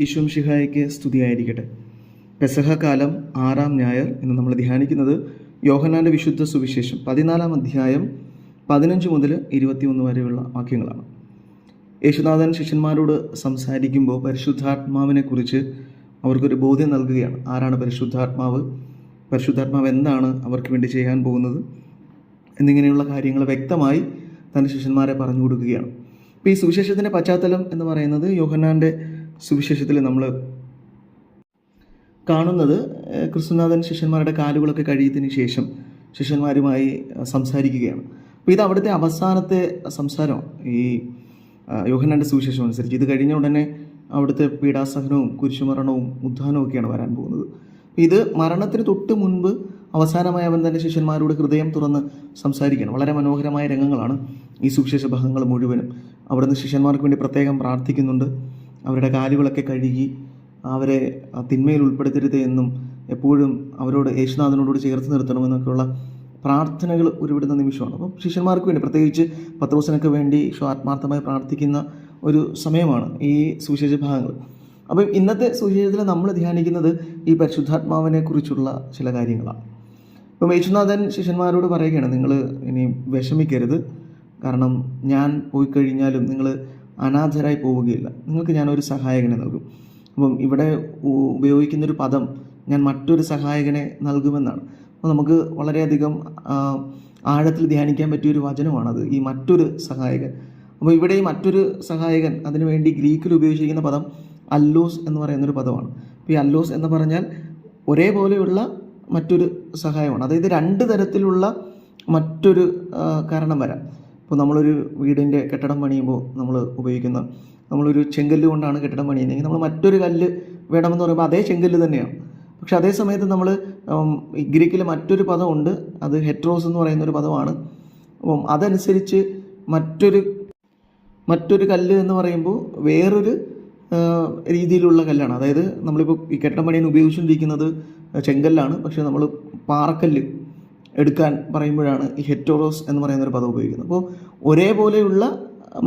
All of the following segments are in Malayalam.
ഈശോ മിശിഹായ്ക്ക് സ്തുതിയായിരിക്കട്ടെ. പെസഹ കാലം 6-ാം ഞായർ എന്ന് നമ്മൾ ധ്യാനിക്കുന്നത് യോഹന്നാൻ്റെ വിശുദ്ധ സുവിശേഷം 14-ാം അധ്യായം 15 മുതൽ 21 വരെയുള്ള വാക്യങ്ങളാണ്. യേശുനാഥൻ ശിഷ്യന്മാരോട് സംസാരിക്കുമ്പോൾ പരിശുദ്ധാത്മാവിനെക്കുറിച്ച് അവർക്കൊരു ബോധ്യം നൽകുകയാണ്. ആരാണ് പരിശുദ്ധാത്മാവ്, പരിശുദ്ധാത്മാവ് എന്താണ് അവർക്ക് വേണ്ടി ചെയ്യാൻ പോകുന്നത് എന്നിങ്ങനെയുള്ള കാര്യങ്ങൾ വ്യക്തമായി തൻ്റെ ശിഷ്യന്മാരെ പറഞ്ഞു കൊടുക്കുകയാണ്. അപ്പോൾ ഈ സുവിശേഷത്തിൻ്റെ പശ്ചാത്തലം എന്ന് പറയുന്നത് യോഹന്നാൻ്റെ സുവിശേഷത്തിൽ നമ്മൾ കാണുന്നത് ക്രിസ്തുനാഥൻ ശിഷ്യന്മാരുടെ കാലുകളൊക്കെ കഴിയതിന് ശേഷം ശിഷ്യന്മാരുമായി സംസാരിക്കുകയാണ്. അപ്പോൾ ഇത് അവിടുത്തെ അവസാനത്തെ സംസാരമാണ് ഈ യോഹന്നാൻ്റെ സുവിശേഷം അനുസരിച്ച്. ഇത് കഴിഞ്ഞ ഉടനെ അവിടുത്തെ പീഡാസഹനവും കുരിശുമരണവും ഉദ്ധാനവും ഒക്കെയാണ് വരാൻ പോകുന്നത്. ഇത് മരണത്തിന് തൊട്ട് മുൻപ് അവസാനമായി അവൻ തൻ്റെ ശിഷ്യന്മാരോട് ഹൃദയം തുറന്ന് സംസാരിക്കുകയാണ്. വളരെ മനോഹരമായ രംഗങ്ങളാണ് ഈ സുവിശേഷ ഭാഗങ്ങൾ മുഴുവനും. അവിടുന്ന് ശിഷ്യന്മാർക്ക് വേണ്ടി പ്രത്യേകം പ്രാർത്ഥിക്കുന്നുണ്ട്. അവരുടെ കാലുകളൊക്കെ കഴുകി അവരെ തിന്മയിൽ ഉൾപ്പെടുത്തരുത് എന്നും എപ്പോഴും അവരോട് യേശുനാഥനോട് ചേർത്ത് നിർത്തണമെന്നൊക്കെയുള്ള പ്രാർത്ഥനകൾ ഉരുവിടുന്ന നിമിഷമാണ്. അപ്പം ശിഷ്യന്മാർക്ക് വേണ്ടി, പ്രത്യേകിച്ച് പത്രോസിനൊക്കെ വേണ്ടി ആത്മാർത്ഥമായി പ്രാർത്ഥിക്കുന്ന ഒരു സമയമാണ് ഈ സുവിശേഷ ഭാഗങ്ങൾ. അപ്പം ഇന്നത്തെ സുവിശേഷത്തിൽ നമ്മൾ ധ്യാനിക്കുന്നത് ഈ പരിശുദ്ധാത്മാവിനെ കുറിച്ചുള്ള ചില കാര്യങ്ങളാണ്. ഇപ്പം യേശുനാഥൻ ശിഷ്യന്മാരോട് പറയുകയാണ്, നിങ്ങൾ ഇനി വിഷമിക്കരുത്, കാരണം ഞാൻ പോയി കഴിഞ്ഞാലും നിങ്ങൾ അനാഥരായി പോവുകയില്ല, നിങ്ങൾക്ക് ഞാനൊരു സഹായകനെ നൽകും. അപ്പം ഇവിടെ ഉപയോഗിക്കുന്നൊരു പദം ഞാൻ മറ്റൊരു സഹായകനെ നൽകുമെന്നാണ്. അപ്പോൾ നമുക്ക് വളരെയധികം ആഴത്തിൽ ധ്യാനിക്കാൻ പറ്റിയൊരു വചനമാണത്, ഈ മറ്റൊരു സഹായകൻ. അപ്പോൾ ഇവിടെ ഈ മറ്റൊരു സഹായകൻ, അതിനുവേണ്ടി ഗ്രീക്കിൽ ഉപയോഗിച്ചിരിക്കുന്ന പദം അല്ലോസ് എന്ന് പറയുന്നൊരു പദമാണ്. അപ്പോൾ ഈ അല്ലോസ് എന്ന് പറഞ്ഞാൽ ഒരേപോലെയുള്ള മറ്റൊരു സഹായമാണ്. അതായത് രണ്ട് തരത്തിലുള്ള മറ്റൊരു കാരണം വരാം. ഇപ്പോൾ നമ്മളൊരു വീടിൻ്റെ കെട്ടിടം പണിയുമ്പോൾ നമ്മൾ ഉപയോഗിക്കുന്ന, നമ്മളൊരു ചെങ്കല്ല് കൊണ്ടാണ് കെട്ടിടം പണിയുന്നതെങ്കിൽ നമ്മൾ മറ്റൊരു കല്ല് വേണമെന്ന് പറയുമ്പോൾ അതേ ചെങ്കല്ല് തന്നെയാണ്. പക്ഷെ അതേ സമയത്ത് നമ്മൾ ഗ്രീക്കിൽ മറ്റൊരു പദമുണ്ട്, അത് ഹെട്രോസ് എന്ന് പറയുന്നൊരു പദമാണ്. അപ്പം അതനുസരിച്ച് മറ്റൊരു കല്ല് എന്ന് പറയുമ്പോൾ വേറൊരു രീതിയിലുള്ള കല്ലാണ്. അതായത് നമ്മളിപ്പോൾ ഈ കെട്ടിടം പണിയാൻ ഉപയോഗിച്ചുകൊണ്ടിരിക്കുന്നത് ചെങ്കല്ലാണ്, പക്ഷേ നമ്മൾ പാറക്കല്ല് എടുക്കാൻ പറയുമ്പോഴാണ് ഈ ഹെറ്റോറോസ് എന്ന് പറയുന്നൊരു പദം ഉപയോഗിക്കുന്നത്. അപ്പോൾ ഒരേപോലെയുള്ള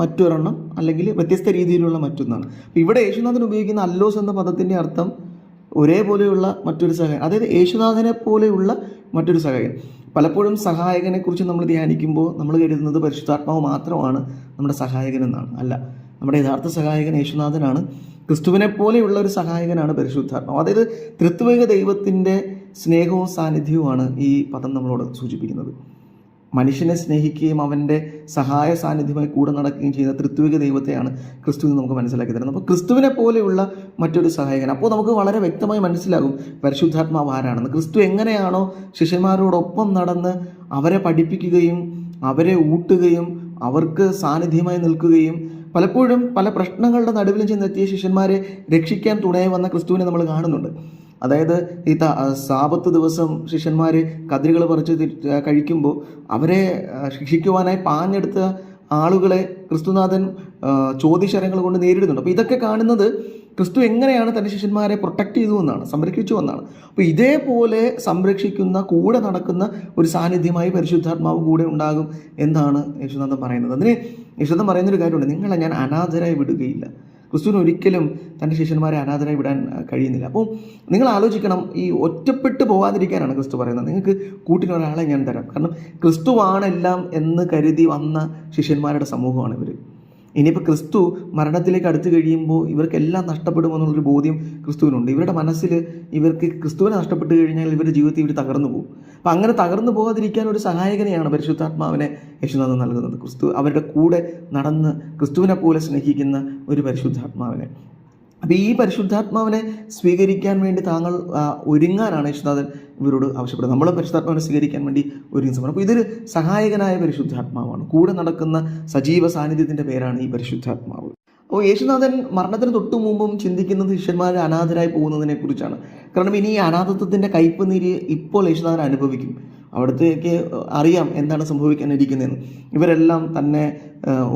മറ്റൊരെണ്ണം അല്ലെങ്കിൽ വ്യത്യസ്ത രീതിയിലുള്ള മറ്റൊന്നാണ്. അപ്പോൾ ഇവിടെ യേശുനാഥൻ ഉപയോഗിക്കുന്ന അല്ലോസ് എന്ന പദത്തിൻ്റെ അർത്ഥം ഒരേപോലെയുള്ള മറ്റൊരു സഹായകൻ, അതായത് യേശുനാഥനെ പോലെയുള്ള മറ്റൊരു സഹായകൻ. പലപ്പോഴും സഹായകനെ കുറിച്ച് നമ്മൾ ധ്യാനിക്കുമ്പോൾ നമ്മൾ കരുതുന്നത് പരിശുദ്ധാത്മാവ് മാത്രമാണ് നമ്മുടെ സഹായകൻ എന്നാണ്. അല്ല, നമ്മുടെ യഥാർത്ഥ സഹായകൻ യേശുനാഥനാണ്. ക്രിസ്തുവിനെ പോലെയുള്ള ഒരു സഹായകനാണ് പരിശുദ്ധാത്മാവ്. അതായത് ത്രിത്വൈക ദൈവത്തിൻ്റെ സ്നേഹവും സാന്നിധ്യവുമാണ് ഈ പദം നമ്മളോട് സൂചിപ്പിക്കുന്നത്. മനുഷ്യനെ സ്നേഹിക്കുകയും അവൻ്റെ സഹായ സാന്നിധ്യമായി കൂടെ നടക്കുകയും ചെയ്യുന്ന ത്രിത്വിക ദൈവത്തെയാണ് ക്രിസ്തുവിന് നമുക്ക് മനസ്സിലാക്കി തരുന്നത്. അപ്പോൾ ക്രിസ്തുവിനെ പോലെയുള്ള മറ്റൊരു സഹായകൻ. അപ്പോൾ നമുക്ക് വളരെ വ്യക്തമായി മനസ്സിലാകും പരിശുദ്ധാത്മാവ് ആരാണെന്ന്. ക്രിസ്തു എങ്ങനെയാണോ ശിഷ്യന്മാരോടൊപ്പം നടന്ന് അവരെ പഠിപ്പിക്കുകയും അവരെ ഊട്ടുകയും അവർക്ക് സാന്നിധ്യമായി നിൽക്കുകയും പലപ്പോഴും പല പ്രശ്നങ്ങളുടെ നടുവിലും ചെന്നെത്തിയ ശിഷ്യന്മാരെ രക്ഷിക്കാൻ തുണയായി വന്ന ക്രിസ്തുവിനെ നമ്മൾ കാണുന്നുണ്ട്. അതായത് ഈ സാബത്ത് ദിവസം ശിഷ്യന്മാർ കതിരുകൾ പറിച്ച് കഴിക്കുമ്പോൾ അവരെ ശിക്ഷിക്കുവാനായി പാഞ്ഞെടുത്ത ആളുകളെ ക്രിസ്തുനാഥൻ ചോദ്യശരങ്ങൾ കൊണ്ട് നേരിടുന്നുണ്ട്. അപ്പോൾ ഇതൊക്കെ കാണുന്നത് ക്രിസ്തു എങ്ങനെയാണ് തൻ്റെ ശിഷ്യന്മാരെ പ്രൊട്ടക്റ്റ് ചെയ്തു എന്നാണ്, സംരക്ഷിച്ചു എന്നാണ്. അപ്പോൾ ഇതേപോലെ സംരക്ഷിക്കുന്ന, കൂടെ നടക്കുന്ന ഒരു സാന്നിധ്യമായി പരിശുദ്ധാത്മാവ് കൂടെ ഉണ്ടാകും എന്നാണ് യേശുനാഥൻ പറയുന്നത്. അതിന് യേശുനാഥൻ പറയുന്നൊരു കാര്യമുണ്ട്, നിങ്ങളെ ഞാൻ അനാഥരായി വിടുകയില്ല. ക്രിസ്തുവിന് ഒരിക്കലും തൻ്റെ ശിഷ്യന്മാരെ അനാഥരായി വിടാൻ കഴിയുന്നില്ല. അപ്പോൾ നിങ്ങൾ ആലോചിക്കണം, ഈ ഒറ്റപ്പെട്ടു പോകാതിരിക്കാനാണ് ക്രിസ്തു പറയുന്നത്. നിങ്ങൾക്ക് കൂട്ടിനൊരാളെ ഞാൻ തരാം. കാരണം ക്രിസ്തുവാണെല്ലാം എന്ന് കരുതി വന്ന ശിഷ്യന്മാരുടെ സമൂഹമാണ് ഇവർ. ഇനിയിപ്പോൾ ക്രിസ്തു മരണത്തിലേക്ക് അടുത്ത് കഴിയുമ്പോൾ ഇവർക്കെല്ലാം നഷ്ടപ്പെടുമെന്നുള്ളൊരു ബോധ്യം ക്രിസ്തുവിനുണ്ട്. ഇവരുടെ മനസ്സിൽ ഇവർക്ക് ക്രിസ്തുവിനെ നഷ്ടപ്പെട്ട് കഴിഞ്ഞാൽ ഇവരുടെ ജീവിതത്തിൽ ഇവർ തകർന്നു പോകും. അപ്പം അങ്ങനെ തകർന്നു പോകാതിരിക്കാൻ ഒരു സഹായകനെയാണ് പരിശുദ്ധാത്മാവിനെ യേശുനാഥൻ നൽകുന്നത്. ക്രിസ്തു അവരുടെ കൂടെ നടന്ന് ക്രിസ്തുവിനെ പോലെ സ്നേഹിക്കുന്ന ഒരു പരിശുദ്ധാത്മാവിനെ. അപ്പോൾ ഈ പരിശുദ്ധാത്മാവിനെ സ്വീകരിക്കാൻ വേണ്ടി താങ്കൾ ഒരുങ്ങാനാണ് യേശുനാഥൻ ഇവരോട് ആവശ്യപ്പെടുന്നത്. നമ്മൾ പരിശുദ്ധാത്മാവിനെ സ്വീകരിക്കാൻ വേണ്ടി ഒരുങ്ങുന്ന സമയം. അപ്പോൾ ഇതൊരു സഹായകനായ പരിശുദ്ധാത്മാവാണ്, കൂടെ നടക്കുന്ന സജീവ സാന്നിധ്യത്തിൻ്റെ പേരാണ് ഈ പരിശുദ്ധാത്മാവ്. അപ്പോൾ യേശുനാഥൻ മരണത്തിന് തൊട്ടു മുമ്പും ചിന്തിക്കുന്നത് ശിഷ്യന്മാർ അനാഥരായി പോകുന്നതിനെ കുറിച്ചാണ്. കാരണം ഇനി ഈ അനാഥത്വത്തിൻ്റെ കയ്പ് നീര് ഇപ്പോൾ യേശുനാഥൻ അനുഭവിക്കും. അവിടത്തേക്ക് അറിയാം എന്താണ് സംഭവിക്കാനിരിക്കുന്നതെന്ന്. ഇവരെല്ലാം തന്നെ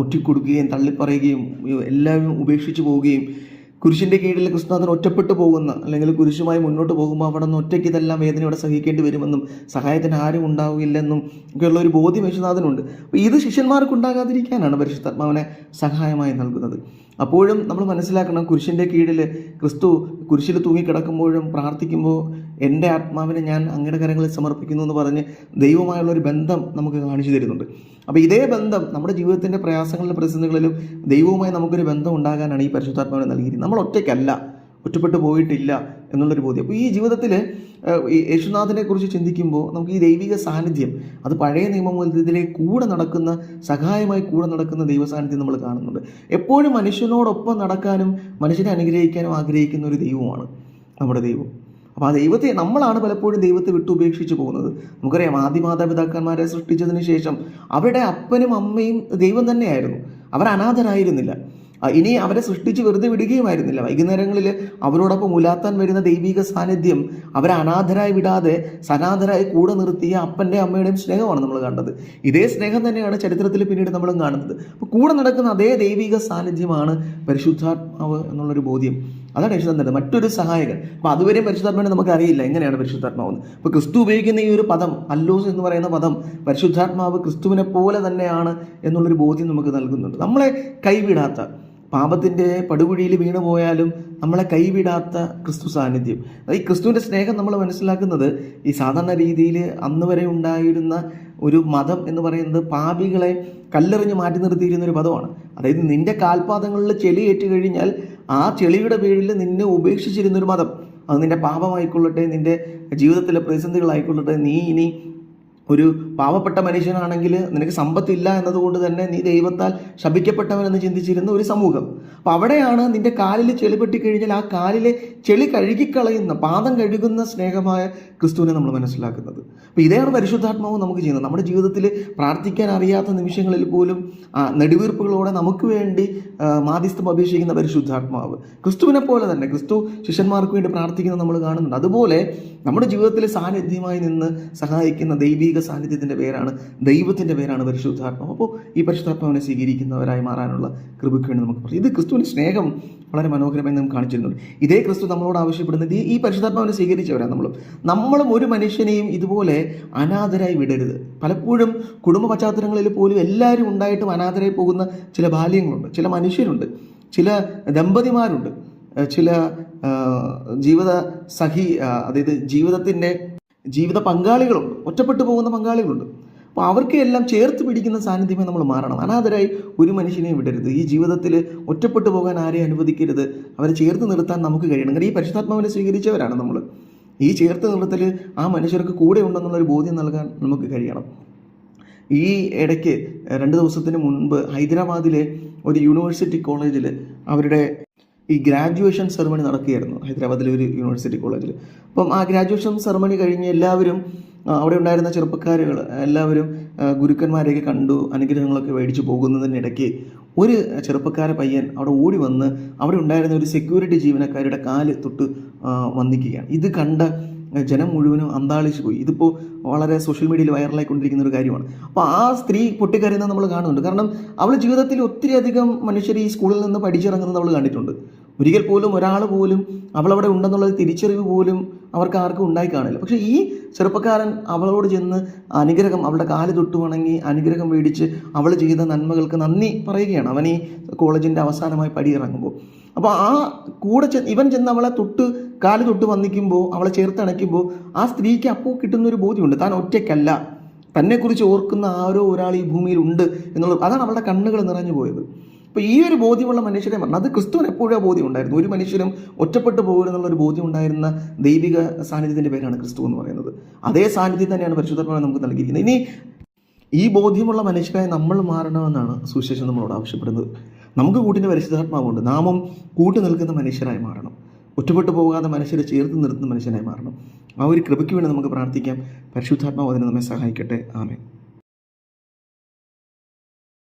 ഒറ്റിക്കൊടുക്കുകയും തള്ളിപ്പറയുകയും എല്ലാവരും ഉപേക്ഷിച്ച് പോവുകയും കുരിശിൻ്റെ കീഴിൽ കൃഷ്ണനാഥൻ ഒറ്റപ്പെട്ടു പോകുന്ന, അല്ലെങ്കിൽ കുരിശുമായി മുന്നോട്ട് പോകുമ്പോൾ അവിടെ നിന്ന് ഒറ്റയ്ക്ക് ഇതെല്ലാം വേദനയോടെ സഹിക്കേണ്ടി വരുമെന്നും സഹായത്തിന് ആരും ഉണ്ടാവില്ലെന്നും ഒക്കെയുള്ള ഒരു ബോധ്യം യേശുനാഥനുണ്ട്. അപ്പോൾ ഇത് ശിഷ്യന്മാർക്ക് ഉണ്ടാകാതിരിക്കാനാണ് പരിശുദ്ധാത്മാവിനെ സഹായമായി നൽകുന്നത്. അപ്പോഴും നമ്മൾ മനസ്സിലാക്കണം, കുരിശിൻ്റെ കീഴിൽ ക്രിസ്തു കുരിശിൽ തൂങ്ങിക്കിടക്കുമ്പോഴും പ്രാർത്ഥിക്കുമ്പോൾ എൻ്റെ ആത്മാവിനെ ഞാൻ അങ്ങയുടെ കരങ്ങളിൽ സമർപ്പിക്കുന്നു എന്ന് പറഞ്ഞ് ദൈവമായുള്ളൊരു ബന്ധം നമുക്ക് കാണിച്ചു തരുന്നുണ്ട്. അപ്പോൾ ഇതേ ബന്ധം നമ്മുടെ ജീവിതത്തിൻ്റെ പ്രയാസങ്ങളിലും പ്രതിസന്ധികളിലും ദൈവവുമായി നമുക്കൊരു ബന്ധം ഉണ്ടാകാനാണ് ഈ പരിശുദ്ധാത്മാവിനെ നൽകിയിരിക്കുന്നത്. നമ്മൾ ഒറ്റയ്ക്കല്ല, ഒറ്റപ്പെട്ടു പോയിട്ടില്ല എന്നുള്ളൊരു ബോധ്യം. അപ്പോൾ ഈ ജീവിതത്തിൽ യേശുനാഥനെ കുറിച്ച് ചിന്തിക്കുമ്പോൾ നമുക്ക് ഈ ദൈവിക സാന്നിധ്യം, അത് പഴയ നിയമത്തിലെ കൂടെ നടക്കുന്ന, സഹായമായി കൂടെ നടക്കുന്ന ദൈവ സാന്നിധ്യം നമ്മൾ കാണുന്നുണ്ട്. എപ്പോഴും മനുഷ്യനോടൊപ്പം നടക്കാനും മനുഷ്യനെ അനുഗ്രഹിക്കാനും ആഗ്രഹിക്കുന്ന ഒരു ദൈവമാണ് നമ്മുടെ ദൈവം. അപ്പോൾ ആ ദൈവത്തെ, നമ്മളാണ് പലപ്പോഴും ദൈവത്തെ വിട്ടുപേക്ഷിച്ച് പോകുന്നത്. നമുക്കറിയാം, ആദ്യ മാതാപിതാക്കന്മാരെ സൃഷ്ടിച്ചതിന് ശേഷം അവരുടെ അപ്പനും അമ്മയും ദൈവം തന്നെയായിരുന്നു. അവർ അനാഥരായിരുന്നില്ല. ഇനി അവരെ സൃഷ്ടിച്ച് വെറുതെ വിടുകയുമായിരുന്നില്ല. വൈകുന്നേരങ്ങളിൽ അവരോടൊപ്പം ഉലാത്താൻ വരുന്ന ദൈവിക സാന്നിധ്യം അവരെ അനാഥരായി വിടാതെ സനാഥരായി കൂടെ നിർത്തിയ അപ്പൻ്റെ അമ്മയുടെയും സ്നേഹമാണ് നമ്മൾ കണ്ടത്. ഇതേ സ്നേഹം തന്നെയാണ് ചരിത്രത്തിൽ പിന്നീട് നമ്മളും കാണുന്നത്. അപ്പോൾ കൂടെ നടക്കുന്ന അതേ ദൈവിക സാന്നിധ്യമാണ് പരിശുദ്ധാത്മാവ് എന്നുള്ളൊരു ബോധ്യം. അതാണ് യേശുനാഥൻ തരുന്നത്, മറ്റൊരു സഹായകൻ. അപ്പോൾ അതുവരെ പരിശുദ്ധാത്മാവിനെ നമുക്ക് അറിയില്ല എങ്ങനെയാണ് പരിശുദ്ധാത്മാവെന്ന്. അപ്പോൾ ക്രിസ്തു ഉപയോഗിക്കുന്ന ഈ ഒരു പദം, അല്ലോസ് എന്ന് പറയുന്ന പദം, പരിശുദ്ധാത്മാവ് ക്രിസ്തുവിനെ പോലെ തന്നെയാണ് എന്നുള്ളൊരു ബോധ്യം നമുക്ക് നൽകുന്നുണ്ട്. നമ്മളെ കൈവിടാത്ത, പാപത്തിൻ്റെ പടുകുഴിയിൽ വീണു പോയാലും നമ്മളെ കൈവിടാത്ത ക്രിസ്തു സാന്നിധ്യം. ഈ ക്രിസ്തുവിൻ്റെ സ്നേഹം നമ്മൾ മനസ്സിലാക്കുന്നത് ഈ സാധാരണ രീതിയിൽ അന്ന് വരെ ഉണ്ടായിരുന്ന ഒരു മതം എന്ന് പറയുന്നത് പാപികളെ കല്ലെറിഞ്ഞ് മാറ്റി നിർത്തിയിരുന്ന ഒരു പദമാണ്. അതായത് നിന്റെ കാൽപാദങ്ങളിൽ ചെളി ഏറ്റു കഴിഞ്ഞാൽ ആ ചെളിയുടെ പേരിൽ നിന്നെ ഉപേക്ഷിച്ചിരുന്നൊരു മതം. അത് നിന്റെ പാപമായിക്കൊള്ളട്ടെ, നിന്റെ ജീവിതത്തിലെ പ്രതിസന്ധികളായിക്കൊള്ളട്ടെ, നീ ഇനി ഒരു പാവപ്പെട്ട മനുഷ്യനാണെങ്കിൽ നിനക്ക് സമ്പത്തില്ല എന്നതുകൊണ്ട് തന്നെ നീ ദൈവത്താൽ ശപിക്കപ്പെട്ടവനെന്ന് ചിന്തിച്ചിരുന്ന ഒരു സമൂഹം. അപ്പോൾ അവിടെയാണ് നിന്റെ കാലിൽ ചെളി പെട്ടിക്കഴിഞ്ഞാൽ ആ കാലിലെ ചെളി കഴുകിക്കളയുന്ന, പാദം കഴുകുന്ന സ്നേഹമായ ക്രിസ്തുവിനെ നമ്മൾ മനസ്സിലാക്കുന്നത്. അപ്പോൾ ഇതാണ് പരിശുദ്ധാത്മാവ് നമുക്ക് ചെയ്യുന്നത്. നമ്മുടെ ജീവിതത്തിൽ പ്രാർത്ഥിക്കാൻ അറിയാത്ത നിമിഷങ്ങളിൽ പോലും നെടുവീർപ്പുകളോടെ നമുക്ക് വേണ്ടി മാധ്യസ്ഥം അപേക്ഷിക്കുന്ന പരിശുദ്ധാത്മാവ് ക്രിസ്തുവിനെ പോലെ തന്നെ, ക്രിസ്തു ശിഷ്യന്മാർക്ക് വേണ്ടി പ്രാർത്ഥിക്കുന്നത് നമ്മൾ കാണുന്നുണ്ട്. അതുപോലെ നമ്മുടെ ജീവിതത്തിൽ സാന്നിധ്യമായി നിന്ന് സഹായിക്കുന്ന ദൈവിക സാന്നിധ്യത്തിൻ്റെ പേരാണ്, ദൈവത്തിൻ്റെ പേരാണ് പരിശുദ്ധാത്മാവ്. അപ്പോൾ ഈ പരിശുദ്ധാത്മാവിനെ സ്വീകരിക്കുന്നവരായി മാറാനുള്ള കൃപയ്ക്ക് വേണ്ടി നമുക്ക് പറയും. ഇത് ക്രിസ്തുവിൻ്റെ സ്നേഹം വളരെ മനോഹരമായി നമുക്ക് കാണിച്ചിരുന്നുണ്ട്. ഇതേ ക്രിസ്തു നമ്മളോട് ആവശ്യപ്പെടുന്നത് ഈ പരിശുദ്ധാത്മാവിനെ സ്വീകരിച്ചവരാണ് നമ്മളും ഒരു മനുഷ്യനെയും ഇതുപോലെ അനാഥരായി വിടരുത്. പലപ്പോഴും കുടുംബ പശ്ചാത്തലങ്ങളിൽ പോലും എല്ലാവരും ഉണ്ടായിട്ടും അനാഥരായി പോകുന്ന ചില ബാല്യങ്ങളുണ്ട്, ചില മനുഷ്യരുണ്ട്, ചില ദമ്പതിമാരുണ്ട്, ചില അതായത് ജീവിത പങ്കാളികളുണ്ട്, ഒറ്റപ്പെട്ടു പോകുന്ന പങ്കാളികളുണ്ട്. അപ്പോൾ അവർക്ക് എല്ലാം ചേർത്ത് പിടിക്കുന്ന സാന്നിധ്യമേ നമ്മൾ മാറണം. അനാഥരായി ഒരു മനുഷ്യനെയും വിടരുത്. ഈ ജീവിതത്തിൽ ഒറ്റപ്പെട്ടു പോകാൻ ആരെയും അനുവദിക്കരുത്. അവരെ ചേർത്ത് നിർത്താൻ നമുക്ക് കഴിയണം. കാരണം ഈ പരിശുദ്ധാത്മാവിനെ സ്വീകരിച്ചവരാണ് നമ്മൾ. ഈ ചേർത്ത് നിർത്തൽ ആ മനുഷ്യർക്ക് കൂടെ ഉണ്ടെന്നുള്ളൊരു ബോധ്യം നൽകാൻ നമുക്ക് കഴിയണം. ഈ ഇടയ്ക്ക് 2 ദിവസത്തിന് മുൻപ് ഹൈദരാബാദിലെ ഒരു യൂണിവേഴ്സിറ്റി കോളേജിൽ അവരുടെ ഈ ഗ്രാജുവേഷൻ സെറമണി നടക്കുകയായിരുന്നു. ഹൈദരാബാദിലെ ഒരു യൂണിവേഴ്സിറ്റി കോളേജിൽ. അപ്പം ആ ഗ്രാജുവേഷൻ സെറമണി കഴിഞ്ഞ് എല്ലാവരും, അവിടെ ഉണ്ടായിരുന്ന ചെറുപ്പക്കാരുകൾ എല്ലാവരും ഗുരുക്കന്മാരെയൊക്കെ കണ്ടു, അനുഗ്രഹങ്ങളൊക്കെ മേടിച്ച് പോകുന്നതിനിടയ്ക്ക് ഒരു ചെറുപ്പക്കാര പയ്യൻ അവിടെ ഓടി വന്ന് അവിടെ ഉണ്ടായിരുന്ന ഒരു സെക്യൂരിറ്റി ജീവനക്കാരുടെ കാല് തൊട്ട് വന്ദിക്കുകയാണ്. ഇത് കണ്ട ജനം മുഴുവനും അന്താളിച്ചു പോയി. ഇതിപ്പോൾ വളരെ സോഷ്യൽ മീഡിയയിൽ വൈറലായിക്കൊണ്ടിരിക്കുന്ന ഒരു കാര്യമാണ്. അപ്പോൾ ആ സ്ത്രീ പൊട്ടിക്കരയുന്നത് നമ്മൾ കാണുന്നുണ്ട്. കാരണം അവൾ ജീവിതത്തിൽ ഒത്തിരി അധികം മനുഷ്യർ ഈ സ്കൂളിൽ നിന്ന് പഠിച്ചിറങ്ങുന്നത് നമ്മൾ കണ്ടിട്ടുണ്ട്. ഒരിക്കൽ പോലും ഒരാൾ പോലും അവളവിടെ ഉണ്ടെന്നുള്ളത് തിരിച്ചറിവ് പോലും അവർക്ക് ആർക്കും ഉണ്ടായി കാണില്ല. പക്ഷേ ഈ ചെറുപ്പക്കാരൻ അവളോട് ചെന്ന് അനുഗ്രഹം, അവളുടെ കാല് തൊട്ട് വണങ്ങി അനുഗ്രഹം മേടിച്ച് അവൾ ചെയ്ത നന്മകൾക്ക് നന്ദി പറയുകയാണ് അവൻ ഈ കോളേജിൻ്റെ അവസാനമായി പടിയിറങ്ങുമ്പോൾ. അപ്പോൾ ആ കൂടെ ഇവൻ ചെന്ന് അവളെ കാല് തൊട്ട് വന്നിക്കുമ്പോൾ, അവളെ ചേർത്തണയ്ക്കുമ്പോൾ ആ സ്ത്രീക്ക് അപ്പോൾ കിട്ടുന്നൊരു ബോധ്യമുണ്ട്, താൻ ഒറ്റയ്ക്കല്ല, തന്നെക്കുറിച്ച് ഓർക്കുന്ന ആരോ ഒരാൾ ഈ ഭൂമിയിലുണ്ട് എന്നുള്ളത്. അതാണ് അവളുടെ കണ്ണുകൾ നിറഞ്ഞു പോയത്. അപ്പോൾ ഈ ഒരു ബോധ്യമുള്ള മനുഷ്യരെ പറഞ്ഞു, അത് ക്രിസ്തുവിന് എപ്പോഴും ബോധ്യം ഉണ്ടായിരുന്നു. ഒരു മനുഷ്യരും ഒറ്റപ്പെട്ടു പോകരുതെന്നുള്ളൊരു ബോധ്യം ഉണ്ടായിരുന്ന ദൈവിക സാന്നിധ്യത്തിൻ്റെ പേരാണ് ക്രിസ്തു എന്ന് പറയുന്നത്. അതേ സാന്നിധ്യം തന്നെയാണ് പരിശുദ്ധാത്മാവ് നമുക്ക് നൽകിയിരിക്കുന്നത്. ഇനി ഈ ബോധ്യമുള്ള മനുഷ്യരായി നമ്മൾ മാറണമെന്നാണ് സുവിശേഷം നമ്മളോട് ആവശ്യപ്പെടുന്നത്. നമുക്ക് കൂട്ടിന് പരിശുദ്ധാത്മാവുണ്ട്, നാമും കൂട്ടു നിൽക്കുന്ന മനുഷ്യരായി മാറണം. ഒറ്റപ്പെട്ടു പോകാതെ മനുഷ്യരെ ചേർത്ത് നിർത്തുന്ന മനുഷ്യനായി മാറണം. ആ ഒരു കൃപയ്ക്ക് വേണ്ടി നമുക്ക് പ്രാർത്ഥിക്കാം. പരിശുദ്ധാത്മാവ് അതിന് നമ്മെ സഹായിക്കട്ടെ. ആമേൻ.